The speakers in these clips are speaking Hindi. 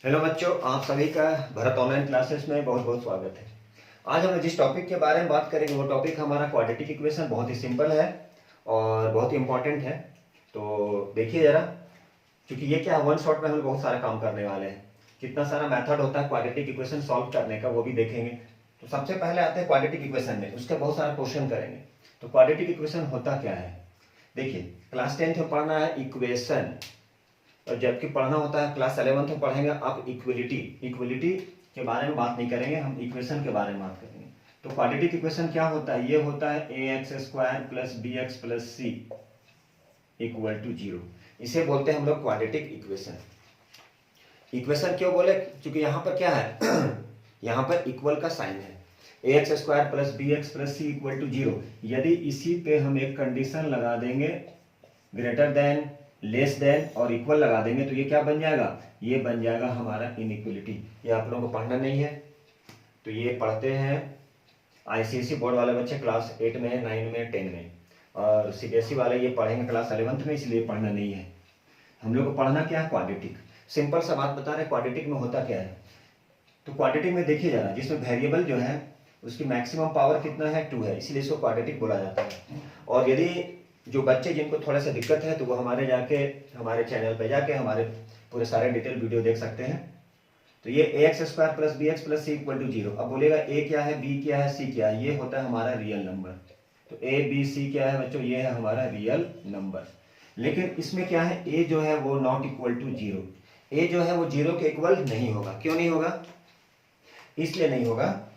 हेलो बच्चों, आप सभी का भरत ऑनलाइन क्लासेस में बहुत बहुत स्वागत है। आज हम जिस टॉपिक के बारे में बात करेंगे वो टॉपिक हमारा क्वाड्रेटिक इक्वेशन। बहुत ही सिंपल है और बहुत ही इंपॉर्टेंट है। तो देखिए ज़रा, क्योंकि ये क्या वन शॉट में हम बहुत सारा काम करने वाले हैं। कितना सारा मेथड होता है क्वाड्रेटिक इक्वेशन सॉल्व करने का, वो भी देखेंगे। तो सबसे पहले आते हैं क्वाड्रेटिक इक्वेशन में, उसके बहुत सारा क्वेश्चन करेंगे। तो क्वाड्रेटिक इक्वेशन होता क्या है, देखिए क्लास 10th में पढ़ना है इक्वेशन, और जबकि पढ़ना होता है क्लास 11th में पढ़ेंगे आप इक्वलिटी। इक्वलिटी के बारे में बात नहीं करेंगे, हम इक्वेशन के बारे में बात करेंगे। तो क्वाड्रेटिक इक्वेशन क्या होता है, ये होता है ax² plus bx plus c equal to 0। इसे बोलते हैं हम लोग क्वाड्रेटिक इक्वेशन। इक्वेशन क्यों बोले, क्योंकि यहाँ पर क्या है यहाँ पर इक्वल का साइन है। ax² plus bx plus c equal to 0। यदि इसी पे हम एक कंडीशन लगा देंगे ग्रेटर देन, लेस देन और इक्वल लगा देंगे तो ये क्या बन जाएगा, ये बन जाएगा हमारा इनइक्वलिटी। ये आप लोगों को पढ़ना नहीं है, तो ये पढ़ते हैं आईसीएसई बोर्ड वाले बच्चे क्लास 8 में, 9 में, 10 में, और सीबीएसई वाले ये पढ़ेंगे क्लास 11th में, इसलिए पढ़ना नहीं है। हम लोग को पढ़ना क्या है, क्वाड्रेटिक। सिंपल सा बात बता रहे क्वाड्रेटिक में होता क्या है। तो क्वाड्रेटिक में देखिए जरा, जिसमें वेरिएबल जो है उसकी मैक्सिमम पावर कितना है, 2 है, इसलिए इसको क्वाड्रेटिक बोला जाता है। और यदि जो बच्चे जिनको थोड़ा सा दिक्कत है तो वो हमारे चैनल पे जाके हमारे पूरे सारे डिटेल वीडियो देख सकते हैं। तो ये ax² plus bx plus c equal to 0। अब बोलेगा a क्या है, b क्या है, c क्या है, ये होता है हमारा रियल नंबर। तो a b c क्या है बच्चों, ये है हमारा रियल नंबर। लेकिन इसमें क्या है, a जो है वो नॉट इक्वल टू 0। a जो है वो 0 के इक्वल नहीं होगा। क्यों नहीं होगा, इसलिए नहीं होगा,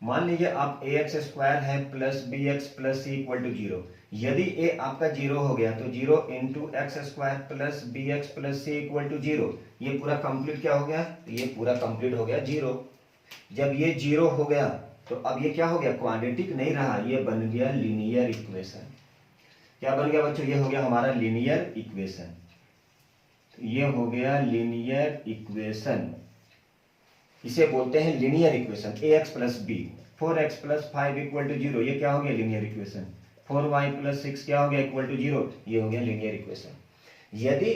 मान लीजिए आप ax² है plus bx plus c equal to 0। यदि a आपका 0 हो गया तो 0 into x² plus bx plus c equal to 0, ये पूरा कंप्लीट क्या हो गया, तो ये पूरा कंप्लीट हो गया 0। जब ये 0 हो गया तो अब ये क्या हो गया, क्वाड्रेटिक नहीं रहा, ये बन गया लीनियर इक्वेशन। क्या बन गया बच्चों, ये हो गया हमारा लीनियर इक्वेशन। ये हो गया लीनियर इक्वेशन, इसे बोलते हैं linear equation. ax plus b, 4x plus 5 equal to 0, ये क्या हो गया लीनियर इक्वेशन। 4y प्लस 6 क्या हो गया, इक्वल टू 0, ये हो गया लीनियर इक्वेशन। यदि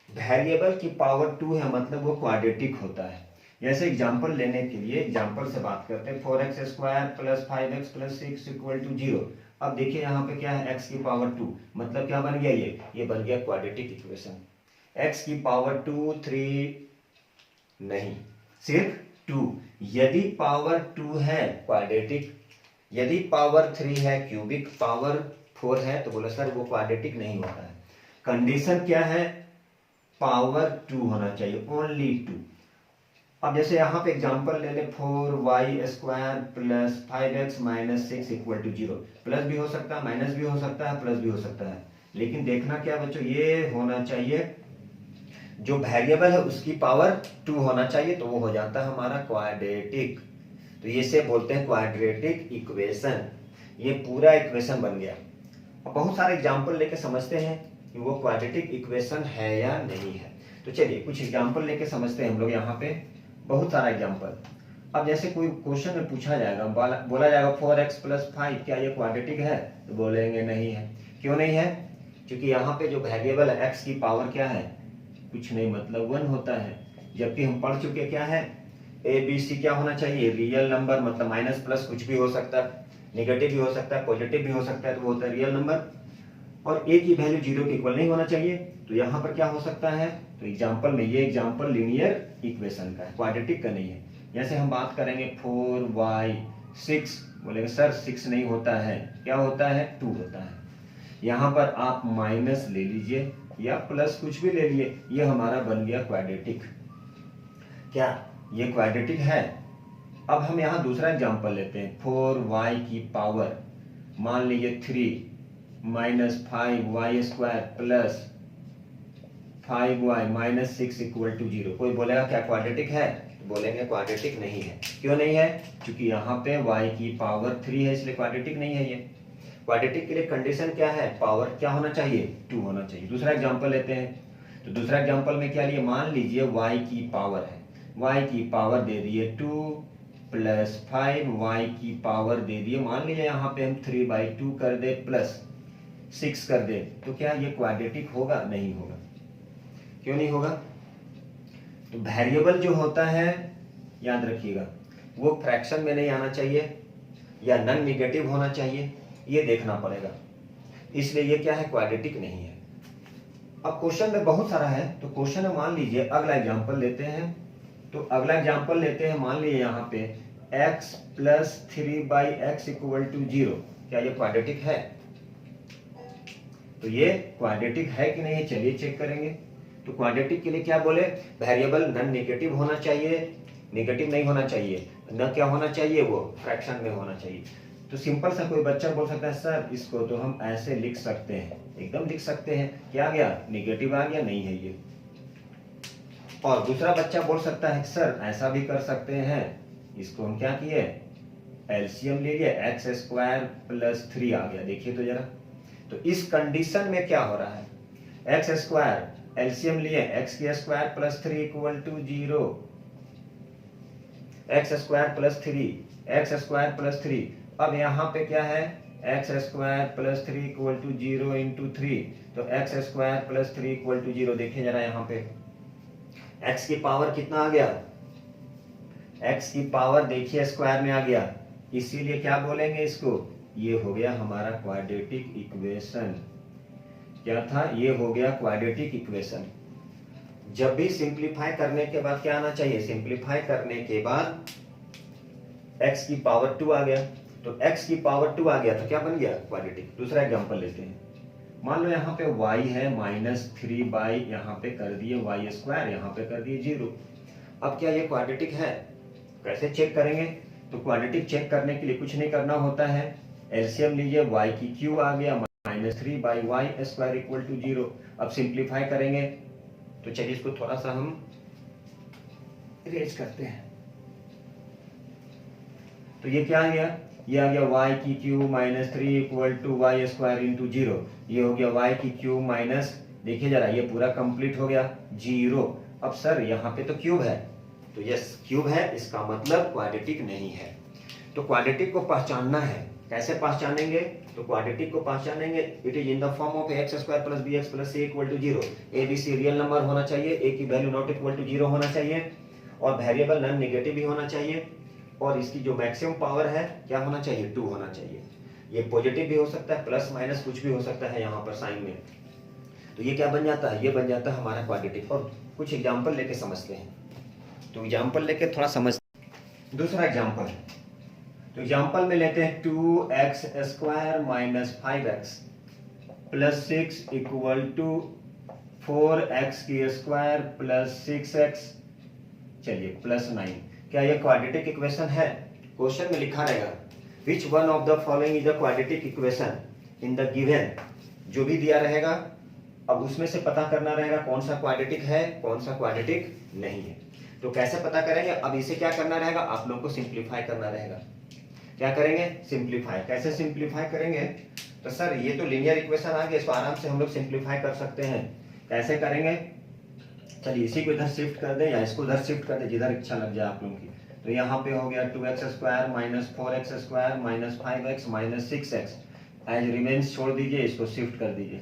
वेरिएबल की पावर 2 है मतलब वो क्वाड्रेटिक होता है। जैसे एग्जांपल लेने के लिए एग्जांपल से बात करते हैं, 4x² plus 5x plus 6 equal to 0। अब देखिए यहाँ पे क्या है, x की पावर 2, मतलब क्या बन गया, ये बन गया क्वाड्रेटिक इक्वेशन। x की पावर 2, 3 नहीं, सिर्फ 2। यदि पावर 2 है क्वाड्रेटिक, यदि पावर 3 है क्यूबिक, पावर 4 है तो बोला सर वो क्वाड्रेटिक नहीं होता है। कंडीशन क्या है, पावर 2 होना चाहिए, ओनली 2। अब जैसे यहाँ पे एग्जांपल ले ले, 4y² plus 5x minus 6 equal to 0। Plus भी हो सकता है, माइनस भी हो सकता है, प्लस भी हो सकता है, लेकिन देखना क्या बच्चों, ये होना चाहिए जो वेरिएबल है उसकी पावर 2 होना चाहिए, तो वो हो जाता है हमारा क्वाड्रेटिक। तो ये से बोलते हैं क्वाड्रेटिक इक्वेशन। ये पूरा इक्वेशन बन गया। अब बहुत सारे एग्जांपल लेके समझते हैं कि वो क्वाड्रेटिक इक्वेशन है या नहीं है। तो चलिए कुछ एग्जांपल लेके समझते हैं हम लोग। यहाँ पे बहुत सारा एग्जांपल। अब जैसे कोई क्वेश्चन में पूछा जाएगा, बोला जाएगा 4x प्लस 5 क्या ये क्वाड्रेटिक है, तो बोलेंगे नहीं है। क्यों नहीं है, क्योंकि यहाँ पे जो वेरिएबल है x की पावर क्या है, कुछ नहीं, मतलब 1 होता है। जबकि हम पढ़ चुके क्या है, ए बी सी क्या होना चाहिए, रियल नंबर, मतलब माइनस प्लस कुछ भी हो सकता है, नेगेटिव भी हो सकता है, पॉजिटिव भी हो सकता है, तो वो होता है रियल नंबर। और ए की वैल्यू 0 के इक्वल नहीं होना चाहिए, तो यहाँ पर क्या हो सकता है, तो एग्जाम्पल में ये एग्जाम्पल लीनियर इक्वेशन का है, क्वाड्रेटिक का नहीं है। जैसे हम बात करेंगे 4y6, बोलेंगे सर 6 नहीं होता है, क्या होता है, 2 होता है। यहाँ पर आप माइनस ले लीजिए या प्लस कुछ भी ले लिए, ये हमारा बन गया क्वाड्रेटिक। क्या ये क्वाड्रेटिक है। अब हम यहाँ दूसरा एग्जांपल लेते हैं, 4y की पावर मान लीजिए 3 minus 5y² plus 5y minus 6 equal to 0। कोई बोलेगा क्या क्वाड्रेटिक है, तो बोलेंगे क्वाड्रेटिक नहीं है। क्यों नहीं है, क्योंकि यहाँ पे y की पावर 3 है, इसलिए क्वाड्रेटिक नहीं है। ये क्वाड्रेटिक के लिए कंडीशन क्या है, पावर क्या होना चाहिए, 2 होना चाहिए। दूसरा एग्जांपल लेते हैं, तो दूसरा एग्जांपल में क्या लिए, मान लीजिए y की पावर है, y की पावर दे दिए 2 प्लस 5y की पावर दे दिए, मान लीजिए यहाँ पे हम 3/2 कर दे प्लस 6 कर दे, तो क्या ये क्वाड्रेटिक होगा, नहीं होगा। क्यों नहीं होगा, तो वेरिएबल जो होता है याद रखिएगा वो फ्रैक्शन में नहीं आना चाहिए या नॉन निगेटिव होना चाहिए, ये देखना पड़ेगा, इसलिए ये क्या है, क्वाड्रेटिक नहीं है। अब क्वेश्चन में बहुत सारा है, तो क्वेश्चन में मान लीजिए अगला एग्जांपल लेते हैं। तो अगला एग्जांपल लेते हैं, मान लीजिए यहाँ पे x plus 3/x equal to 0, क्या ये क्वाड्रेटिक है? तो ये क्वाड्रेटिक है कि नहीं, चलिए चेक करेंगे। तो क्वाड्रेटिक के लिए क्या बोले, वेरिएबल नॉन नेगेटिव होना चाहिए, नेगेटिव नहीं होना चाहिए, न क्या होना चाहिए, वो फ्रैक्शन में होना चाहिए। तो सिंपल सा कोई बच्चा बोल सकता है सर इसको तो हम ऐसे लिख सकते हैं, एकदम लिख सकते हैं, क्या आ गया, नेगेटिव आ गया, नहीं है ये। और दूसरा बच्चा बोल सकता है सर ऐसा भी कर सकते हैं, इसको हम क्या किए, एलसीएम ले लिए, x² प्लस 3 आ गया, देखिए तो जरा। तो इस कंडीशन में क्या हो रहा है, x² एलसीएम लिए, x² plus 3 equal to 0, x² plus 3, x² plus 3। अब यहाँ पे क्या है, x² plus 3 equal to 0 into 3, तो x² प्लस 3 इक्वल टू 0। देखिए जरा यहाँ पे x की पावर कितना आ गया, x की पावर देखिए स्क्वायर में आ गया, इसीलिए क्या बोलेंगे इसको, ये हो गया हमारा क्वाड्रेटिक इक्वेशन। क्या था, ये हो गया क्वाड्रेटिक इक्वेशन। जब भी सिंप्लीफाई करने के बाद क्या आना चाहिए, सिंप्लीफाई करने के बाद x की पावर 2 आ गया, तो x की पावर 2 आ गया तो क्या बन गया, क्वाड्रेटिक। दूसरा एग्जांपल लेते हैं, मान लो यहाँ पे y है -3 यहाँ पे कर दिए y², यहाँ पे कर दिए 0। अब क्या ये क्वाड्रेटिक है, कैसे चेक करेंगे, तो क्वाड्रेटिक चेक करने के लिए कुछ नहीं करना होता है, एलसीएम लीजिए, y की क्यू आ गया -3/y² इक्वल टू 0। अब सिंप्लीफाई करेंगे तो चलिए इसको थोड़ा सा हम इरेज करते हैं। तो ये क्या आ गया, ये आ गया y की Q -3 equal to y² into 0, ये हो गया y की क्यू माइनस, देखिए जरा ये पूरा कंप्लीट हो गया 0। अब सर यहाँ पे तो क्यूब है, तो यस क्यूब है, इसका मतलब क्वाड्रेटिक नहीं है। तो क्वाड्रेटिक को पहचानना है, कैसे पहचानेंगे, तो क्वाड्रेटिक को पहचानेंगे, it is in the form of x² plus bx plus c equal to 0। a b c real number होना चाहिए, a की वैल्यू नॉट इक्वल टू 0 होना चाहिए, और वेरिएबल नॉन नेगेटिव भी होना चाहिए, और इसकी जो मैक्सिमम पावर है क्या होना चाहिए, 2 होना चाहिए। ये पॉजिटिव भी हो सकता है, प्लस माइनस कुछ भी हो सकता है यहाँ पर साइन में। तो ये क्या बन जाता है, ये बन जाता है हमारा क्वाड्रेटिक। और कुछ एग्जाम्पल लेके समझते हैं, तो एग्जाम्पल लेके थोड़ा समझ। दूसरा एग्जाम्पल, तो एग्जाम्पल में लेते हैं 2x² minus 5x plus 6 equal to 4x² plus 6x, चलिए प्लस 9। क्या ये क्वाड्रेटिक इक्वेशन है, क्वेश्चन में लिखा रहेगा which one of the following is the quadratic equation in the given, जो भी दिया रहेगा अब उसमें से पता करना रहेगा कौन सा क्वाड्रेटिक है, कौन सा क्वाड्रेटिक नहीं है। तो कैसे पता करेंगे, अब इसे क्या करना रहेगा, आप लोगों को सिंप्लीफाई करना रहेगा। क्या करेंगे, सिंप्लीफाई। कैसे सिंप्लीफाई करेंगे, तो सर ये तो लीनियर इक्वेशन आ गया, इसको आराम से हम लोग सिंप्लीफाई कर सकते हैं। कैसे करेंगे, चलिए इसी को इधर शिफ्ट कर दें या इसको उधर शिफ्ट कर दें, जिधर इच्छा लग जाए आप लोगों की। तो यहाँ पे हो गया 2x² minus 4x² minus 5x minus 6x, as remains छोड़ दीजिए, इसको शिफ्ट कर दीजिए।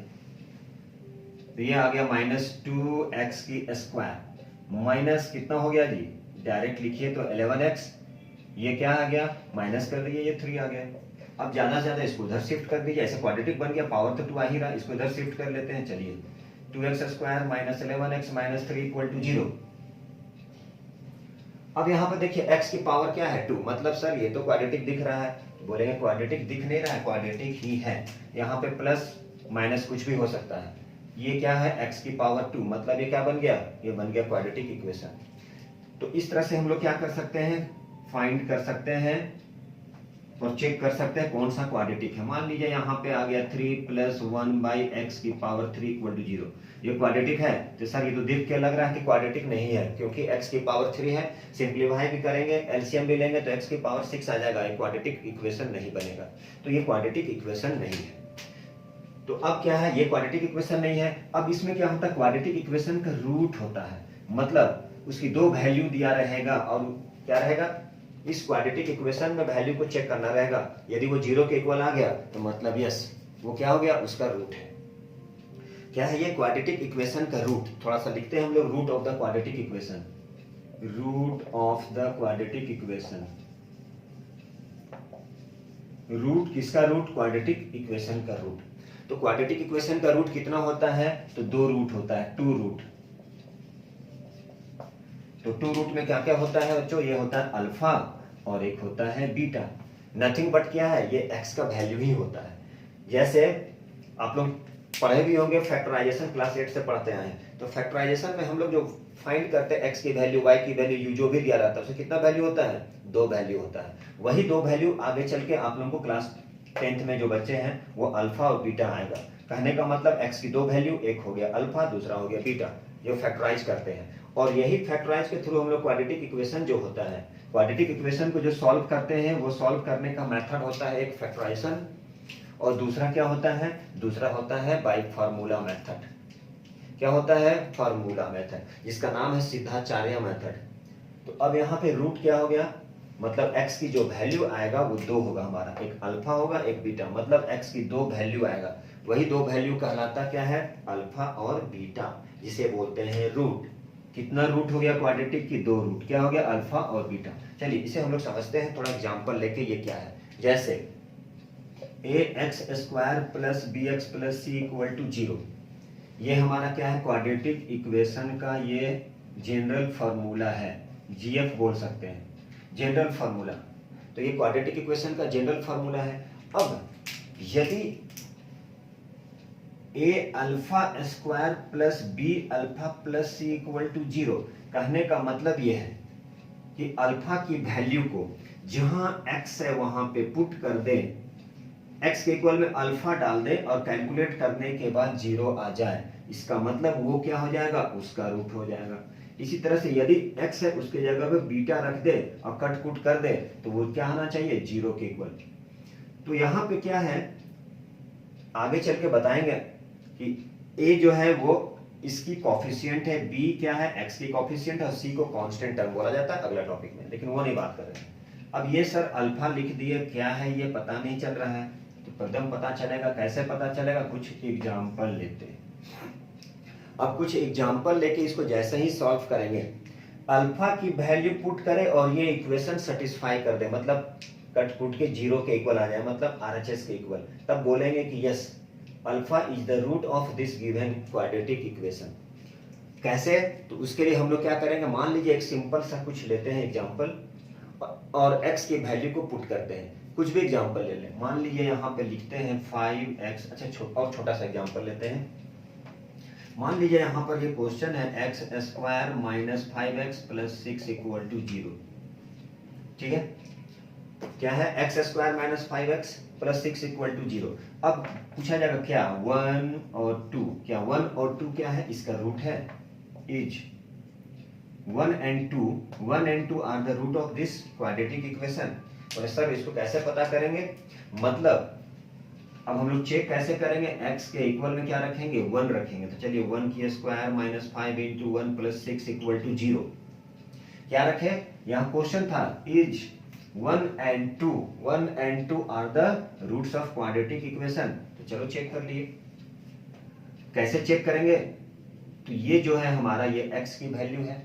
तो ये आ गया -2x² माइनस कितना हो गया जी, डायरेक्ट लिखिए तो 11x, ये क्या आ गया, माइनस कर दीजिए, ये 3 आ गया। अब ज्यादा से ज्यादा इसको उधर शिफ्ट कर दीजिए, ऐसे क्वाड्रेटिक बन गया, पावर तो 2 आ ही रहा, इसको इधर शिफ्ट कर लेते हैं। चलिए 2x² minus 11x minus 3 equal to 0। अब यहाँ पर देखिए x की पावर क्या है, 2, मतलब सर ये तो क्वाड्रेटिक दिख रहा है, बोलेंगे क्वाड्रेटिक दिख नहीं रहा है, क्वाड्रेटिक ही है। यहाँ पे प्लस माइनस कुछ भी हो सकता है, ये क्या है, x की पावर 2, मतलब ये क्या बन गया, ये बन गया क्वाड्रेटिक इक्वेशन। तो इस तरह से हम लोग क्या कर सकते हैं, फाइंड कर सकते हैं और चेक कर सकते हैं कौन सा क्वाड्रेटिक है। मान लीजिए यहाँ पे आ गया 3 + 1/x की पावर 3 इक्वल टू 0, ये क्वाड्रेटिक है। तो सर ये तो देख के लग रहा है कि क्वाड्रेटिक नहीं है, क्योंकि x की पावर 3 है, सिंप्लीफाई भी करेंगे, एलसीएम भी लेंगे तो x की पावर 6 आ जाएगा, ये क्वाड्रेटिक इक्वेशन नहीं बनेगा। तो ये क्वाड्रेटिक इक्वेशन नहीं है। तो अब क्या है, ये क्वाड्रेटिक इक्वेशन नहीं है। अब इसमें क्या होता है, क्वाड्रेटिक इक्वेशन का रूट होता है, मतलब उसकी 2 वैल्यू दिया रहेगा, और क्या रहेगा, इस क्वाड्रेटिक इक्वेशन में वैल्यू को चेक करना रहेगा। यदि वो 0 के इक्वल आ गया तो मतलब यस वो क्या हो गया, उसका रूट है। क्या है ये क्वाड्रेटिक इक्वेशन का रूट, थोड़ा सा लिखते हैं हम लोग, root of the quadratic equation. Root of the quadratic equation. Root किसका रूट? क्वाड्रेटिक इक्वेशन का रूट। तो क्वाड्रेटिक इक्वेशन का रूट कितना होता है? तो 2 रूट होता है, 2 रूट। तो 2 रूट में क्या क्या होता है बच्चों? ये होता है अल्फा और एक होता है बीटा। नथिंग बट क्या है? ये एक्स का वैल्यू ही होता है। जैसे आप लोग पढ़े भी होंगे, फैक्टराइजेशन क्लास 8 से पढ़ते आए हैं। तो फैक्टराइजेशन में हम लोग जो फाइंड करते हैं एक्स की वैल्यू, वाई की वैल्यू, यू जो भी दिया रहता है उससे कितना वैल्यू होता है? 2 वैल्यू होता है। वही 2 वैल्यू आगे चल के आप लोगों को क्लास 10th में जो बच्चे हैं वो अल्फा और बीटा आएगा। कहने का मतलब एक्स की 2 वैल्यू, एक हो गया अल्फा, दूसरा हो गया बीटा, जो फैक्टराइज करते हैं। और यही फैक्टराइज के थ्रू हम लोग क्वाड्रेटिक इक्वेशन जो होता है, क्वाड्रेटिक इक्वेशन को जो सॉल्व करते हैं वो सॉल्व करने का मेथड होता है एक फैक्टराइजेशन, और दूसरा क्या होता है? दूसरा होता है बाय फार्मूला मेथड। क्या होता है? फार्मूला मेथड, जिसका नाम है सिद्धाचार्य मेथड। तो अब यहाँ पे रूट क्या हो गया? मतलब x की जो वैल्यू आएगा वो 2 होगा हमारा, एक अल्फा होगा एक बीटा, मतलब x की 2 वैल्यू आएगा। वही 2 वैल्यू कहलाता क्या है? अल्फा और बीटा, जिसे बोलते हैं रूट। कितना रूट हो गया क्वाड्रेटिक की? 2 रूट। क्या हो गया? अल्फा और बीटा। चलिए इसे हम लोग समझते हैं थोड़ा एग्जाम्पल लेके। ये क्या है? जैसे ax² plus bx plus c equal to 0, ये हमारा क्या है? क्वाड्रेटिक इक्वेशन का ये जनरल फार्मूला है, जीएफ बोल सकते हैं, जनरल फार्मूला। तो ये क्वाड्रेटिक इक्वेशन का जनरल फार्मूला है। अब यदि a alpha square plus b alpha plus c equal to 0, कहने का मतलब ये है कि अल्फा की वैल्यू को जहां x है वहां पे पुट कर दे, x के इक्वल में अल्फा डाल दे और कैलकुलेट करने के बाद 0 आ जाए, इसका मतलब वो क्या हो जाएगा? उसका रूट हो जाएगा। इसी तरह से यदि x है उसके जगह पे बीटा रख दे और कट कुट कर दे तो वो क्या आना चाहिए? 0 के इक्वल। तो यहाँ पे क्या है, आगे चल के बताएंगे कि a जो है वो इसकी कॉफिशिएंट है, b क्या है? x की कॉफिशिएंट, और c को कांस्टेंट टर्म बोला जाता है अगला टॉपिक में, लेकिन वो नहीं बात कर रहे हैं। अब ये सर अल्फा लिख दिए, क्या है ये पता नहीं चल रहा है। तो प्रथम पता चलेगा, कैसे पता चलेगा? कुछ एग्जाम्पल लेते हैं। अब कुछ एग्जाम्पल लेके इसको जैसे ही सॉल्व करेंगे, अल्फा की वैल्यू पुट करें और ये इक्वेशन सेटिस्फाई कर दे, मतलब कट कुट के 0 के इक्वल आ जाए, मतलब आरएचएस के इक्वल, तब बोलेंगे कि yes alpha is the root of this given quadratic equation. कैसे? तो उसके लिए हम लोग क्या करेंगे, मान लीजिए एक सिंपल सा कुछ लेते हैं एग्जाम्पल और x की वैल्यू को पुट करते हैं। कुछ भी एग्जाम्पल ले लें, मान लीजिए यहाँ पे लिखते हैं 5x, अच्छा और छोटा सा एग्जाम्पल लेते हैं। मान लीजिए यहाँ पर ये क्वेश्चन है x² minus 5x plus 6 equal to 0। ठीक है, क्या है? x² minus 5x plus 6 equal to 0। अब पूछा जाएगा क्या 1 और 2, क्या 1 और 2 क्या है? इसका रूट है, is 1 and 2 are the root of this quadratic equation. और सर इसको कैसे पता करेंगे? मतलब अब हम लोग चेक कैसे करेंगे? x के इक्वल में क्या रखेंगे? 1 रखेंगे। तो चलिए 1 की square minus 5 into 1 plus 6 equal to 0। क्या रखे? यहाँ क्वेश्चन था is 1 and 2 are the roots of quadratic equation. तो चलो चेक कर लिए। कैसे चेक करेंगे? तो ये जो है हमारा ये x की वैल्यू है,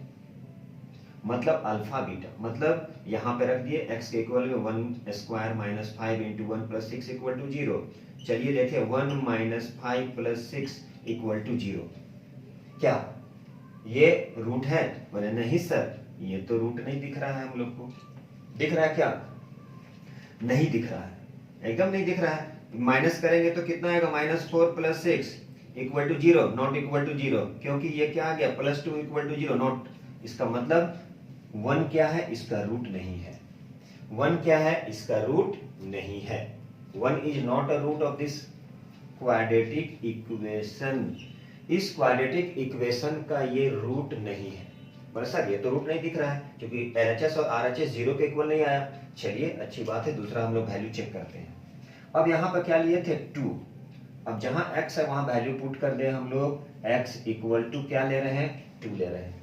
मतलब अल्फा बीटा, मतलब यहाँ पे रख दिए x के इक्वल में 1² minus 5 into 1 plus 6 equal to 0। चलिए देखिए 1 माइनस 5 प्लस 6 इक्वल टू 0, क्या ये रूट है? बोले नहीं सर, ये तो रूट नहीं दिख रहा है हम लोग को। दिख रहा है क्या? नहीं दिख रहा है, एकदम नहीं दिख रहा है। माइनस करेंगे तो कितना आएगा? -4 plus 6 equal to 0, not equal to 0, क्योंकि ये क्या आ गया? +2 इक्वल टू 0, नॉट। इसका मतलब 1 क्या है? इसका रूट नहीं है। 1 क्या है? इसका रूट नहीं है। 1 is not a root of this quadratic equation. इस क्वाड्रेटिक इक्वेशन का ये रूट नहीं है। पर सर ये तो रूट नहीं दिख रहा है क्योंकि LHS और RHS 0 के इक्वल नहीं आया। चलिए अच्छी बात है, दूसरा हम लोग वैल्यू चेक करते हैं। अब यहाँ पर क्या लिए थे? 2। अब जहां x है वहां वैल्यू पुट कर दे हम लोग, x इक्वल टू क्या ले रहे हैं? 2 ले रहे हैं।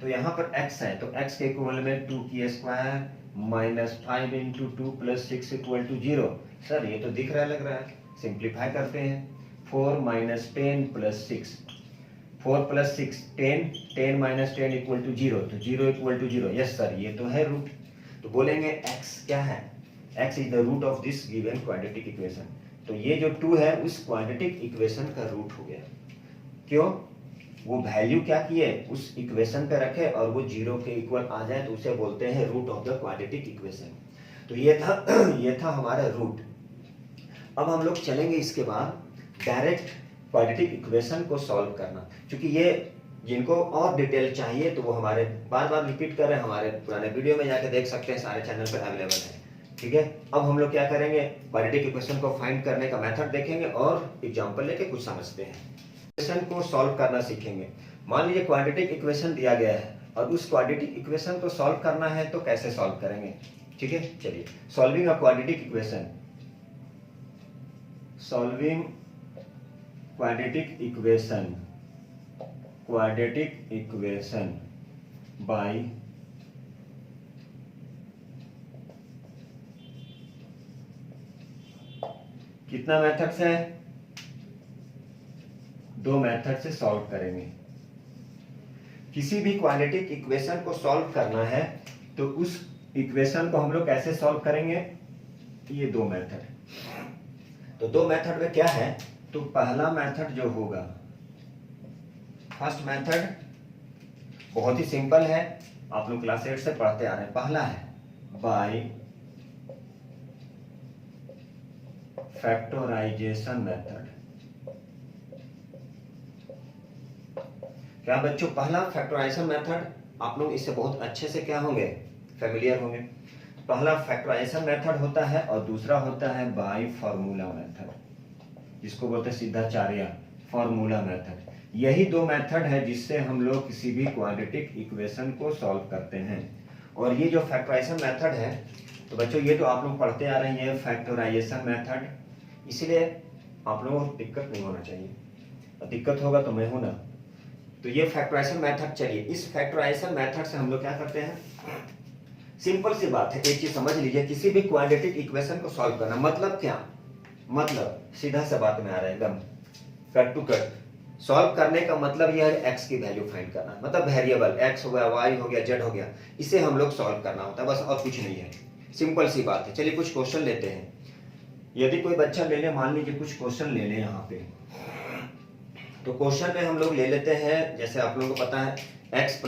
तो यहाँ पर x है तो x के इक्वल में 2 की square minus 5 into 2 plus 6 equal to 0। Sir ये तो दिख रहा है, लग रहा है। सिंप्लीफाई करते हैं, 4 माइनस 10 प्लस 6, 4 + 6 10, 10 - 10 = 0, तो 0 = 0। यस सर, ये तो है रूट। तो बोलेंगे x क्या है, x is the root of this given quadratic equation. तो ये जो 2 है उस क्वाड्रेटिक इक्वेशन का रूट हो गया। क्यों? वो वैल्यू क्या किए, उस इक्वेशन पे रखे और वो 0 के इक्वल आ जाए तो उसे बोलते हैं root of the quadratic equation. तो ये था हमारा रूट। अब हम लोग चलेंगे इसके बाद डायरेक्ट क्वाड्रेटिक इक्वेशन को सॉल्व करना, क्योंकि ये जिनको और डिटेल चाहिए तो वो हमारे बार बार रिपीट कर रहे हैं, हमारे पुराने वीडियो में जाके देख सकते हैं, सारे चैनल पर अवेलेबल है। ठीक है, अब हम लोग क्या करेंगे, क्वाड्रेटिक इक्वेशन को फाइंड करने का मेथड देखेंगे और एग्जांपल लेके कुछ समझते हैं। इक्वेशन को सॉल्व करना सीखेंगे। मान लीजिए क्वाड्रेटिक इक्वेशन दिया गया है और उस क्वाड्रेटिक इक्वेशन को सॉल्व करना है तो कैसे सॉल्व करेंगे। ठीक है, चलिए solving a quadratic equation, solving quadratic equation by कितना मेथड से, 2 मेथड से सॉल्व करेंगे। किसी भी क्वाड्रेटिक इक्वेशन को सॉल्व करना है तो उस इक्वेशन को हम लोग कैसे सॉल्व करेंगे, ये 2 मेथड। तो 2 मेथड में क्या है, तो पहला मेथड जो होगा, फर्स्ट मेथड बहुत ही सिंपल है, आप लोग क्लास 8 से पढ़ते आ रहे हैं। पहला है बाय फैक्टराइजेशन मेथड। क्या बच्चों, पहला फैक्टराइजेशन मेथड आप लोग इससे बहुत अच्छे से क्या होंगे, फेमिलियर होंगे। पहला फैक्टराइजेशन मेथड होता है और दूसरा होता है बाय फार्मूला मेथड, जिसको बोलते हैं सिद्धाचार्य फार्मूला मेथड। यही 2 मेथड है जिससे हम लोग किसी भी क्वाड्रेटिक इक्वेशन को सॉल्व करते हैं। और ये जो फैक्टराइजेशन मेथड है, तो बच्चों ये तो आप लोग पढ़ते आ रहे हैं, ये फैक्टराइजेशन मेथड, इसलिए आप लोगों को दिक्कत नहीं होना चाहिए, दिक्कत होगा तो मैं हूं ना। तो ये फैक्टराइजेशन मेथड, चलिए इस फैक्टराइजेशन मेथड से हम लोग क्या करते हैं, सिंपल सी बात है, एक चीज समझ लीजिए, किसी भी क्वाड्रेटिक इक्वेशन को सॉल्व करना मतलब क्या, मतलब सीधा सा बात में आ रहा है एकदम कट टू कट। सॉल्व करने का मतलब यह है एक्स की वैल्यू फाइंड करना, मतलब वेरिएबल एक्स हो गया, वाई हो गया, जेड हो गया, इसे हम लोग सॉल्व करना होता है, बस और कुछ नहीं है, सिंपल सी बात है। चलिए कुछ क्वेश्चन लेते हैं। यदि कोई बच्चा ले ले, मान लीजिए कुछ क्वेश्चन ले ले यहाँ पे, तो क्वेश्चन में हम लोग ले लेते हैं, जैसे आप लोगों को पता है x +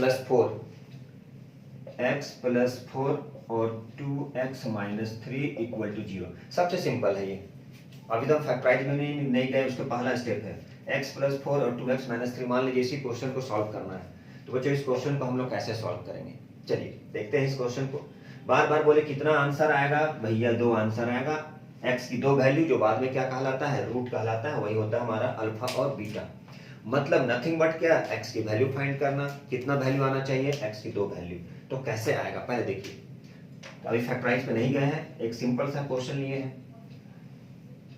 4 और 2x - 3 = 0। सबसे सिंपल है ये, अभी तक फैक्टराइज में नहीं गए, उसका पहला स्टेप है x + 4 और 2x - 3। मान लीजिए इसी क्वेश्चन को सॉल्व करना है, तो बच्चों इस क्वेश्चन को हम लोग कैसे सॉल्व करेंगे, चलिए देखते हैं इस क्वेश्चन को। बार बार बोले कितना आंसर आएगा भैया, 2 आंसर आएगा। x की 2 वैल्यू जो बाद में क्या कहलाता है, रूट कहलाता है, वही होता है हमारा अल्फा और बीटा। मतलब नथिंग बट क्या, x की वैल्यू फाइंड करना, कितना वैल्यू आना चाहिए, x की 2 वैल्यू। तो कैसे आएगा पहले देखिए, तो अभी फैक्टराइज पे नहीं गए हैं, एक सिंपल सा क्वेश्चन लिए हैं,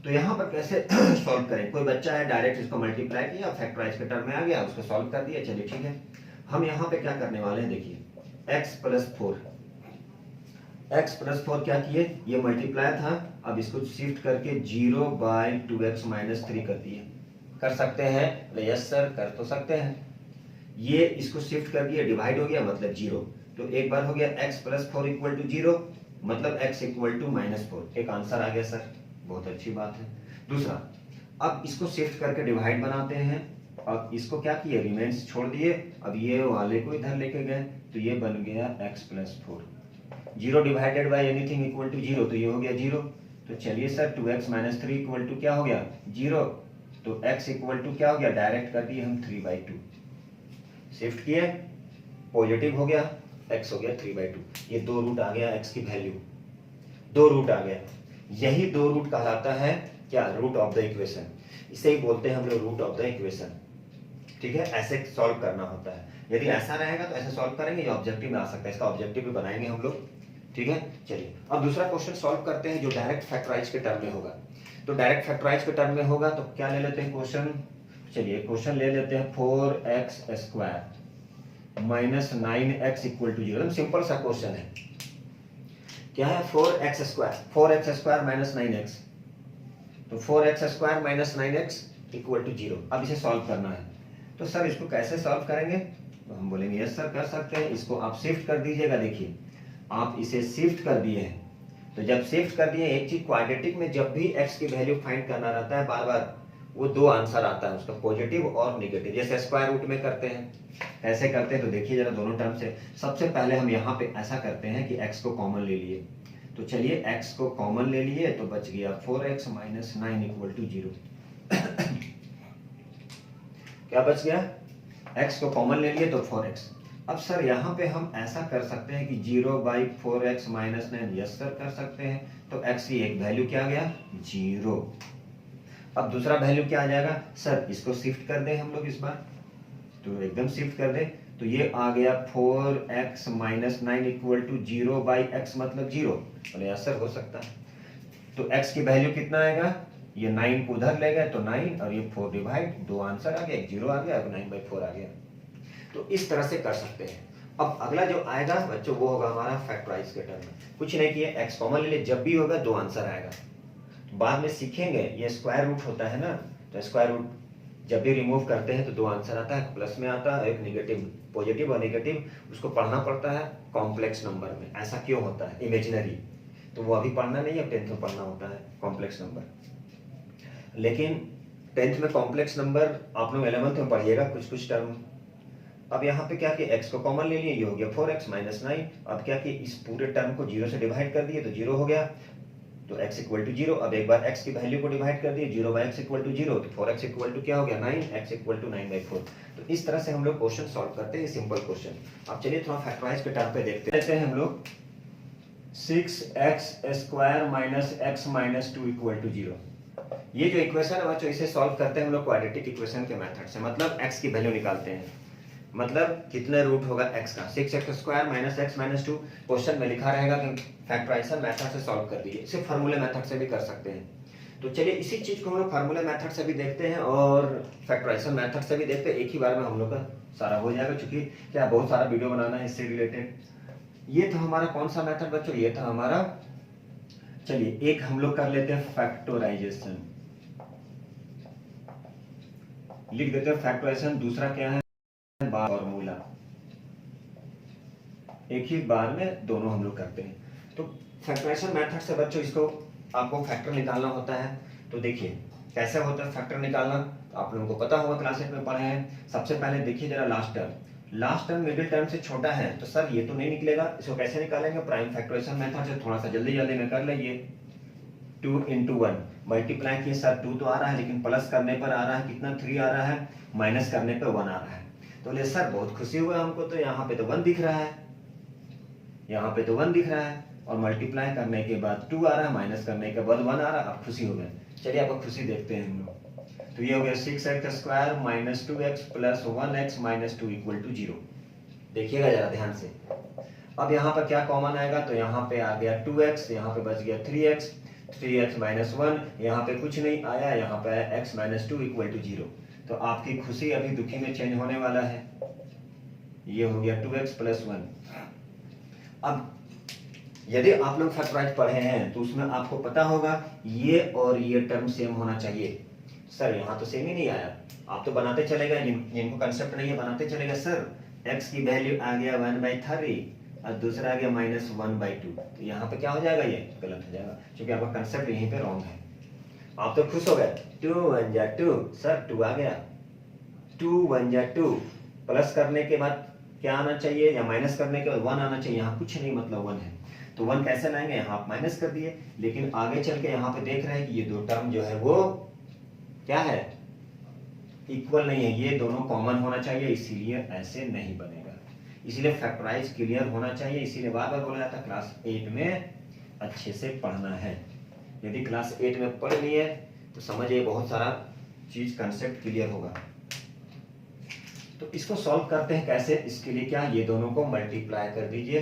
तो यहाँ पर कैसे सॉल्व करें। कोई बच्चा है डायरेक्ट इसको मल्टीप्लाई किया, फैक्टराइज के टर्म में आ गया, उसको सॉल्व कर दिया, चलिए ठीक है। हम यहाँ पे क्या करने वाले हैं, देखिए x + 4 क्या किए, ये मल्टीप्लाई था, अब इसको शिफ्ट करके 0/2x - 3 कर दिए। कर सकते हैं, यस सर कर तो सकते हैं। ये इसको शिफ्ट कर दिया, डिवाइड हो गया, मतलब 0। तो एक बार हो गया x + 4 = 0, मतलब x = -4, एक आंसर आ गया सर, बहुत अच्छी बात है। दूसरा, अब इसको शिफ्ट करके डिवाइड बनाते हैं, अब इसको क्या किए, रिमेंस छोड़ दिए, अब ये वाले को इधर लेके गए, तो ये बन गया x + 4। 0 डिवाइडेड बाय एनीथिंग = 0, तो ये हो गया 0। तो चलिए सर 2x - 3 = क्या हो गया, 0। तो x = क्या हो गया, डायरेक्ट कर दिए हम 3/2, शिफ्ट किए, पॉजिटिव हो गया, x हो गया 3/2। ये 2 रूट आ गया, x की वैल्यू 2 रूट आ गया, यही 2 रूट कहलाता है क्या, रूट ऑफ द इक्वेशन। इसे ही बोलते हैं हम लोग रूट ऑफ द इक्वेशन। ठीक है, ऐसे सॉल्व करना होता है। यदि ऐसा रहेगा तो ऐसे सॉल्व करेंगे, ये ऑब्जेक्टिव में आ सकता है, इसका ऑब्जेक्टिव भी बनाएंगे हम लोग। ठीक है, चलिए अब दूसरा क्वेश्चन सॉल्व करते हैं जो डायरेक्ट फैक्टराइज के टर्म में होगा। तो डायरेक्ट फैक्टराइज के टर्म में होगा तो क्या ले लेते हैं क्वेश्चन, चलिए क्वेश्चन ले लेते हैं 4x² - 9x = 0। सिंपल सा क्वेश्चन है, क्या है 4x² - 9x, तो 4x² - 9x = 0। अब इसे सॉल्व करना है, तो सर इसको कैसे सॉल्व करेंगे? तो हम बोलेंगे यस सर कर सकते हैं। इसको आप शिफ्ट कर दीजिएगा। देखिए आप इसे शिफ्ट कर दिए हैं, तो जब शिफ्ट कर दिए, एक चीज क्वाड्रेटिक में जब भी एक्स की वैल्यू फाइंड करना रहता है बार बार, वो दो आंसर आता है उसका, पॉजिटिव और निगेटिव। जैसे स्क्वायर रूट में करते हैं, ऐसे करते हैं। तो देखिए जरा दोनों टर्म से, सबसे पहले हम यहाँ पे ऐसा करते हैं कि x को कॉमन ले लिए। तो चलिए x को कॉमन ले लिए, तो बच गया 4x माइनस 9 इक्वल टू 0। क्या बच गया? x को कॉमन ले लिए तो 4x। अब सर यहाँ पे हम ऐसा कर सकते हैं कि 0/4x माइनस 9, यस सर कर सकते हैं। तो x की एक वैल्यू क्या आ गया? 0। अब दूसरा वैल्यू क्या आ जाएगा? सर इसको शिफ्ट कर दें हम लोग इस बार, तो एकदम शिफ्ट कर दें, तो ये आ गया 4x minus 9 equal to 0/x मतलब 0। बोले यस सर हो सकता है। तो x की वैल्यू कितना आएगा? ये 9 को उधर ले गए तो 9 और ये 4 डिवाइड, दो आंसर आ गया, एक 0 आ गया और 9/4 आ गया। तो इस तरह से कर सकते हैं। अब अगला जो आएगा बच्चों वो होगा हमारा फैक्टराइज के टर्म में। कुछ नहीं किए, x कॉमन ले लिए, जब भी होगा दो आंसर आएगा। बाद में सीखेंगे ये स्क्वायर रूट होता है ना, तो स्क्वायर रूट जब भी रिमूव करते हैं तो दो आंसर आता है, प्लस में आता है, एक निगेटिव, पॉजिटिव और निगेटिव। उसको पढ़ना पड़ता है कॉम्प्लेक्स नंबर में। ऐसा क्यों होता है? इमेजिनरी तो वो अभी पढ़ना नहीं है, 10th में पढ़ना होता है कॉम्प्लेक्स नंबर। लेकिन 10th में कॉम्प्लेक्स नंबर आप लोग 11th में पढ़िएगा कुछ कुछ टर्म। अब यहाँ पे क्या किया, x को कॉमन ले लिए, ये हो गया 4x माइनस 9। अब क्या किया, इस पूरे टर्म को 0 से डिवाइड कर दिए तो 0 हो गया, तो x इक्वल टू 0। अब एक बार x की वैल्यू को डिवाइड कर दिए, 0/x इक्वल टू 0, तो 4x इक्वल टू क्या हो गया 9, x इक्वल टू 9/4। तो इस तरह से हम लोग क्वेश्चन सॉल्व करते हैं, सिंपल क्वेश्चन। अब चलिए थोड़ा फैक्टराइज के टर्म पे देखते हैं हम लोग। 6x square minus x minus 2 equal to 0। ये जो इक्वेशन है बच्चों, इसे सॉल्व करते हैं हम लोग क्वाड्रेटिक इक्वेशन के मेथड से। मतलब x की वैल्यू निकालते हैं, मतलब कितने रूट होगा x का। 6x square minus x minus 2 question में लिखा रहेगा कि फैक्टराइजेशन मेथड से सॉल्व कर दीजिए। इसे फार्मूले मेथड से भी कर सकते हैं। तो चलिए इसी चीज को हम लोग फार्मूले मेथड से भी देखते हैं और फैक्टराइजेशन मेथड से भी देखते हैं। एक ही बार में हम लोग का सारा हो जाएगा, क्योंकि क्या बहुत सारा वीडियो बनाना है इससे रिलेटेड। ये था हमारा कौन सा मेथड बच्चों? ये था हमारा, चलिए एक हम लोग कर लेते हैं फैक्टराइजेशन, लिख देते हैं फैक्टराइजेशन। दूसरा क्या है? फॉर्मूला। एक ही बार में दोनों हम लोग करते हैं। तो फैक्टराइजेशन मेथड से बच्चों इसको आपको फैक्टर निकालना होता है। तो देखिए कैसे होता है फैक्टर निकालना, तो आप लोगों को पता होगा, क्लास 8 में पढ़े हैं। सबसे पहले देखिए जरा लास्ट टर्म मिडिल टर्म से छोटा है, तो सर ये तो नहीं निकलेगा, इसको कैसे निकालेंगे? प्राइम फैक्टराइजेशन मेथड से। थोड़ा सा जल्दी जल्दी में कर लेंगे। 2 × 1 मल्टीप्लाई किए, सर 2 तो आ रहा है, लेकिन प्लस करने पर आ रहा है कितना? 3 आ रहा है, माइनस करने पर 1 आ रहा है। तो ले सर बहुत खुशी हुआ हमको, तो यहाँ पे तो 1 दिख रहा है, यहाँ पे तो 1 दिख रहा है, और मल्टीप्लाई करने के बाद 2 आ रहा है, माइनस करने के बाद 1 आ रहा है। आप खुशी हो गए। चलिए आपको खुशी देखते हैं हम लोग। तो ये हो गया 6x square minus 2x plus 1x minus 2 equal to 0। देखिएगा जरा ध्यान से। अब यहाँ पर क्या कॉमन आएगा? तो यहाँ पे आ गया 2x, यहाँ पे बच गया 3x माइनस 1, यहाँ पे कुछ नहीं आया, यहाँ पे आया x माइनस 2 इक्वल टू 0। तो आपकी खुशी अभी दुखी में चेंज होने वाला है। ये हो गया 2x प्लस 1। अब यदि आप लोग फैक्टराइज पढ़े हैं तो उसमें आपको पता होगा ये और ये टर्म सेम होना चाहिए। सर यहाँ तो सेम ही नहीं आया, आप तो बनाते चले गए, जिनको कंसेप्ट नहीं है बनाते चले गए। सर x की वैल्यू आ गया 1/3 और दूसरा आ गया -1/2। तो यहाँ पे क्या हो जाएगा? ये गलत हो जाएगा, क्योंकि आपका कंसेप्ट यहीं पे रॉन्ग है। आप तो खुश हो गए, 2 1 जा 2, सर 2 आ गया, 2 1 जा 2। प्लस करने के बाद क्या आना चाहिए, या माइनस करने के बाद 1 आना चाहिए। यहाँ कुछ नहीं, मतलब 1 है, तो 1 कैसे लाएंगे? यहाँ आप माइनस कर दिए। लेकिन आगे चल के यहाँ पे देख रहे हैं कि ये दो टर्म जो है वो क्या है? इक्वल नहीं है, ये दोनों कॉमन होना चाहिए, इसीलिए ऐसे नहीं बनेगा। इसीलिए फैक्टराइज क्लियर होना चाहिए। इसीलिए बार बार बोला जाता है क्लास 8 में अच्छे से पढ़ना है। यदि क्लास 8 में पढ़ लिए तो समझिए बहुत सारा चीज कंसेप्ट क्लियर होगा। तो इसको सॉल्व करते हैं कैसे? इसके लिए क्या, ये दोनों को मल्टीप्लाई कर दीजिए।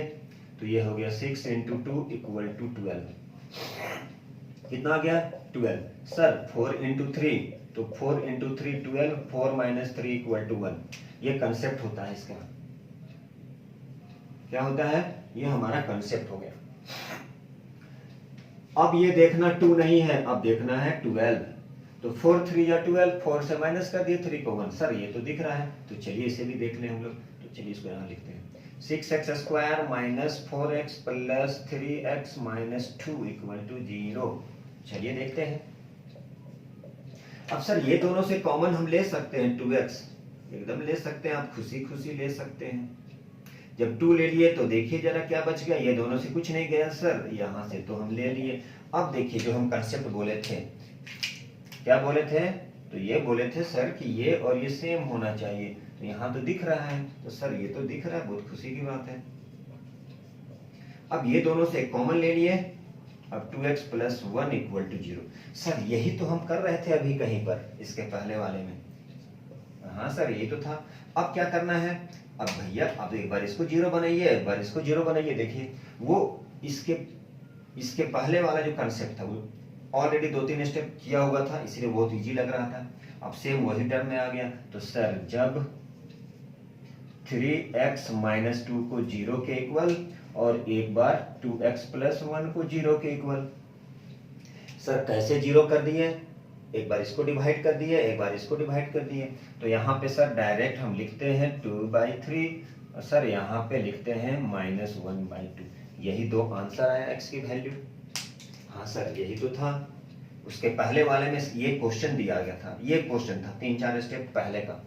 तो ये हो गया 6 × 2 इक्वल टू 12। कितना आ गया? 12। सर 4 × 3, तो 4 × 3 12, 4 - 3 इक्वल टू 1। ये कंसेप्ट होता है इसका। क्या होता है? ये हमारा कंसेप्ट हो गया। अब ये देखना 2 नहीं है, अब देखना है 12। तो 4 3 या 12, 4 से माइनस कर दिए 3 को 1। सर ये तो दिख रहा है, तो चलिए इसे भी देख लें हम लोग। तो चलिए इसको यहाँ लिखते हैं, 6x² minus 4x plus 3x minus 2 equal to 0। चलिए देखते हैं। अब सर ये दोनों से कॉमन हम ले सकते हैं 2x, एकदम ले सकते हैं, आप खुशी खुशी ले सकते हैं। जब 2 ले लिए तो देखिए जरा क्या बच गया, ये दोनों से कुछ नहीं गया सर, यहाँ से तो हम ले लिए। अब देखिए जो हम कंसेप्ट बोले थे, क्या बोले थे, तो ये बोले थे सर कि ये और ये सेम होना चाहिए, तो यहाँ तो दिख रहा है, तो सर ये तो दिख रहा है, बहुत खुशी की बात है। अब ये दोनों से कॉमन ले लिए, अब 2x plus 1 equal to 0। Sir यही तो हम कर रहे थे अभी कहीं पर, इसके पहले वाले में। हाँ सर यही तो था। अब क्या करना है, अब भैया अब एक बार इसको 0 बनाइए, एक बार इसको 0 बनाइए। देखिए वो इसके पहले वाला जो कंसेप्ट था वो ऑलरेडी 2-3 स्टेप किया हुआ था, इसलिए बहुत इजी लग रहा था। अब सेम वही टर्म में आ गया, तो सर जब 3x माइनस 2 को 0 के इक्वल और एक बार 2x प्लस 1 को 0 के इक्वल। सर कैसे 0 कर दिए, एक बार इसको डिवाइड कर दिए, एक बार इसको डिवाइड कर दिए। तो यहाँ पे सर डायरेक्ट हम लिखते हैं 2/3 और सर यहाँ पे लिखते हैं -1/2। यही दो आंसर आया x की वैल्यू। हाँ सर यही तो था, उसके पहले वाले में ये क्वेश्चन दिया गया था, ये क्वेश्चन था 3-4 स्टेप पहले का,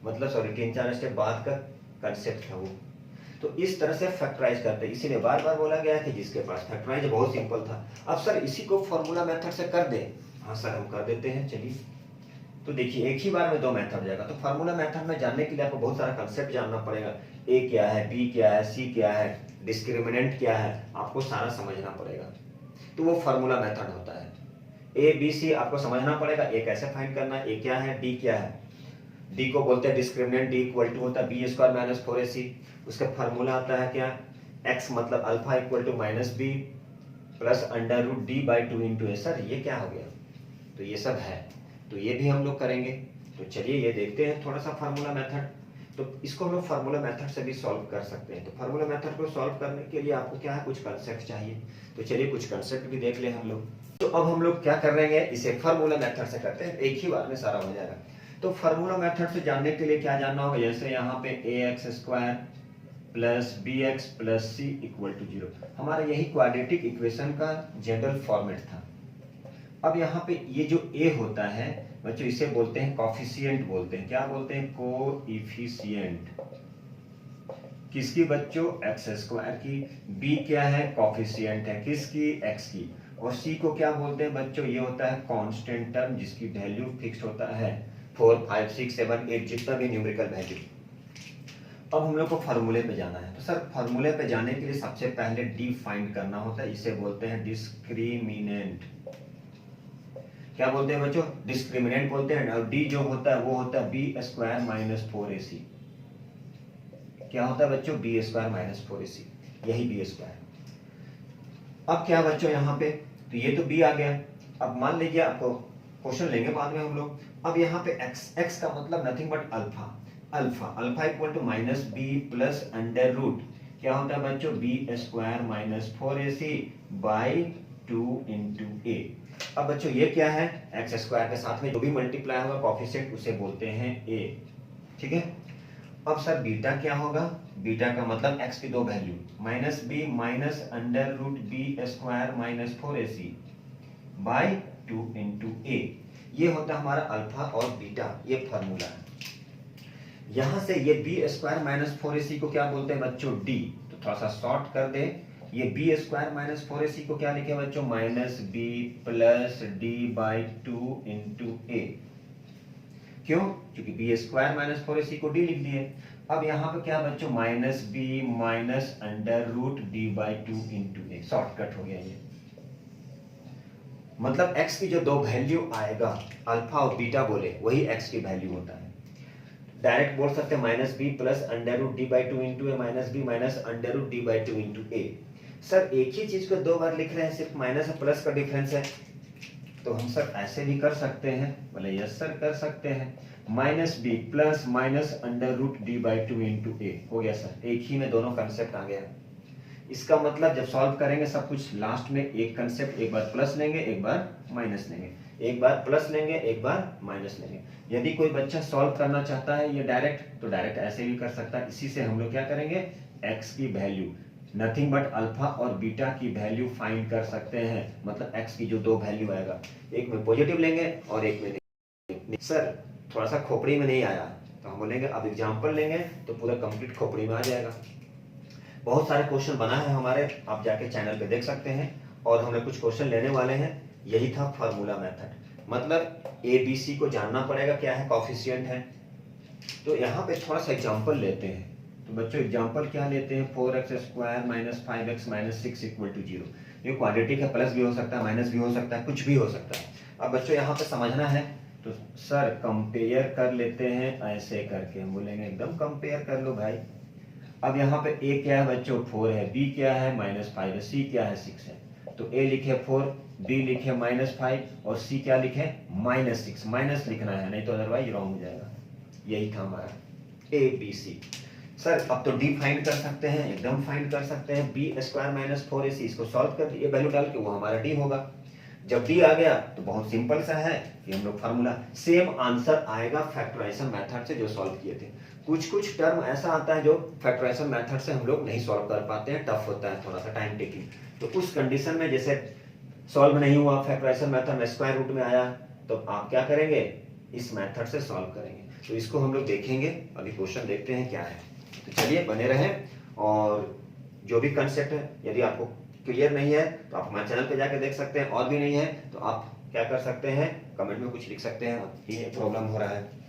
मतलब सॉरी 3-4 स्टेप बाद का कंसेप्ट था वो। तो इस तरह से फैक्टराइज करते हैं, इसीलिए बार बार बोला गया है कि जिसके पास फैक्टराइज बहुत सिंपल था। अब सर इसी को फॉर्मूला मेथड से कर दे। हाँ सर हम कर देते हैं, चलिए। तो देखिए एक ही बार में 2 मेथड जाएगा, तो फार्मूला मेथड में जानने के लिए आपको बहुत सारा कंसेप्ट जानना पड़ेगा। ए क्या है, बी क्या है, सी क्या है, डिस्क्रिमिनेंट क्या है, आपको सारा समझना पड़ेगा। तो वो फार्मूला मेथड होता है। ए बी सी आपको समझना पड़ेगा, ए कैसे फाइंड करना है, ए क्या है, डी क्या है। डी को बोलते हैं डिस्क्रिमिनेंट, डी इक्वल टू होता है b² माइनस 4ac। उसका फार्मूला आता है क्या, x मतलब alpha equal to minus B plus √d/2 into A. Sir ये क्या हो गया, तो ये सब है, तो ये भी हम लोग करेंगे। तो चलिए ये देखते हैं थोड़ा सा फार्मूला मेथड। तो इसको हम लोग फार्मूला मेथड से भी सॉल्व कर सकते हैं। तो फार्मूला मेथड को सॉल्व करने के लिए आपको क्या है, कुछ कंसेप्ट चाहिए। तो चलिए कुछ कंसेप्ट भी देख ले हम लोग। तो अब हम लोग क्या कर रहे हैं, इसे फार्मूला मेथड से करते हैं, एक ही बार में सारा हो जाएगा। तो फार्मूला मेथड से जानने के लिए क्या जानना होगा, जैसे यहाँ पे ax² plus bx plus c equal to 0, हमारा यही क्वाड्रेटिक इक्वेशन का जनरल फॉर्मेट था। अब यहाँ पे ये जो a होता है बच्चों, इसे बोलते हैं कोफिशिएंट बोलते हैं। क्या बोलते हैं, कोएफिशिएंट। किसकी बच्चों, x² की। b क्या है, कोफिशिएंट है किसकी, x की। और c को क्या बोलते हैं बच्चों, ये होता है कांस्टेंट टर्म जिसकी वैल्यू फिक्स्ड होता है 4 5 6 7 8 जितना भी न्यूमेरिकल वैल्यू। अब हम लोग को फार्मूले पे जाना है। तो सर फार्मूले पे जाने के लिए सबसे पहले डी फाइंड करना होता है, इसे बोलते हैं डिस्क्रिमिनेंट। क्या बोलते हैं बच्चों, डिस्क्रिमिनेंट बोलते हैं। और डी जो होता है वो होता है b² माइनस 4ac। क्या होता है बच्चों, b² माइनस 4ac, यही b²। अब क्या बच्चों यहाँ पे, तो ये तो b आ गया। अब मान लीजिए, आपको क्वेश्चन लेंगे बाद में हम लोग। अब यहाँ पे x का मतलब nothing but alpha equal to minus B plus under root, क्या होता है बच्चों, b² माइनस 4ac/2 इंटू ए। अब बच्चों ये क्या है, x² के साथ में जो भी मल्टीप्लाई होगा कोफिशिएंट उसे बोलते हैं a, ठीक है। अब सर बीटा क्या होगा, बीटा का मतलब x की 2 value, minus b minus under root b² minus 4ac/2 into a. ये होता है हमारा अल्फा और बीटा, ये फॉर्मूला है। यहां से ये b² माइनस 4ac को क्या बोलते हैं बच्चों, d। तो थोड़ा सा शॉर्ट कर दे, ये b² माइनस 4ac को क्या लिखे बच्चों, minus b plus d/2 into a. क्यों, क्योंकि b² माइनस 4ac को d लिख दिए। अब यहाँ पे क्या बच्चों, minus b minus under root d/2 into a, shortcut हो गया ये। मतलब x की जो 2 वैल्यू आएगा, अल्फा और बीटा बोले, वही x की वैल्यू होता है। डायरेक्ट बोल सकते हैं minus B plus under root d/2 into a, minus b minus under root d/2 into A. Sir एक ही चीज को 2 बार लिख रहे हैं, सिर्फ माइनस और प्लस का डिफरेंस है। तो हम सर ऐसे भी कर सकते हैं, बोले यस सर कर सकते हैं, minus B plus minus under root d/2 into a हो गया सर। एक ही में दोनों कंसेप्ट आ गया। इसका मतलब जब सॉल्व करेंगे सब कुछ, लास्ट में एक कंसेप्ट, एक बार प्लस लेंगे एक बार माइनस लेंगे, एक बार प्लस लेंगे, एक बार माइनस लेंगे। यदि कोई बच्चा सॉल्व करना चाहता है ये डायरेक्ट, तो डायरेक्ट ऐसे भी कर सकता है। इसी से हम लोग क्या करेंगे, x की वैल्यू नथिंग बट अल्फा और बीटा की वैल्यू फाइंड कर सकते हैं। मतलब x की जो दो वैल्यू आएगा, एक में पॉजिटिव लेंगे और एक में नेगेटिव। सर थोड़ा सा खोपड़ी में नहीं आया, तो हम बोलेंगे अब एग्जाम्पल लेंगे तो पूरा कंप्लीट खोपड़ी में आ जाएगा। बहुत सारे क्वेश्चन बना है हमारे, आप जाके चैनल पे देख सकते हैं। और हमने कुछ क्वेश्चन लेने वाले हैं। यही था फार्मूला मेथड, मतलब ABC को जानना पड़ेगा क्या है, कॉफिशिएंट है। तो यहाँ पे थोड़ा सा एग्जाम्पल लेते हैं। तो बच्चों एग्जाम्पल क्या लेते हैं, 4x square minus 5x minus 6 equal to 0। ये क्वाड्रेटिक है, प्लस भी हो सकता है, माइनस भी हो सकता है, कुछ भी हो सकता है। अब बच्चों यहाँ पे समझना है, तो सर कंपेयर कर लेते हैं ऐसे करके। हम बोलेंगे एकदम कंपेयर कर लो भाई। अब यहाँ पे a क्या है बच्चों, 4 है, b क्या है -5 है, c क्या है 6 है। तो a लिखे 4, b लिखे -5 और c क्या लिखे -6। माइनस लिखना है, नहीं तो अदरवाइज रॉन्ग हो जाएगा। यही था हमारा ABC। सर अब तो d फाइंड कर सकते हैं, एकदम फाइंड कर सकते हैं। b स्क्वायर माइनस 4ac, इसको सॉल्व कर दिए वैल्यू डाल के, वो हमारा d होगा। जब d आ गया तो बहुत सिंपल सा है कि हम लोग फार्मूला, सेम आंसर आएगा फैक्टराइजेशन मेथड से जो सॉल्व किए थे। कुछ कुछ टर्म ऐसा आता है जो फैक्टराइजेशन मेथड से हम लोग नहीं सॉल्व कर पाते हैं, टफ होता है, थोड़ा सा टाइम टेकिंग। तो उस कंडीशन में जैसे सॉल्व नहीं हुआ फैक्टराइजेशन मेथड में, स्क्वायर रूट में आया, तो आप क्या करेंगे, इस मेथड से सॉल्व करेंगे। तो इसको हम लोग देखेंगे, अभी क्वेश्चन देखते हैं क्या है। तो चलिए बने रहें। और जो भी कंसेप्ट है यदि आपको क्लियर नहीं है तो आप हमारे चैनल पे जाके देख सकते हैं, और भी नहीं है तो आप क्या कर सकते हैं, कमेंट में कुछ लिख सकते हैं, ये प्रॉब्लम हो रहा है।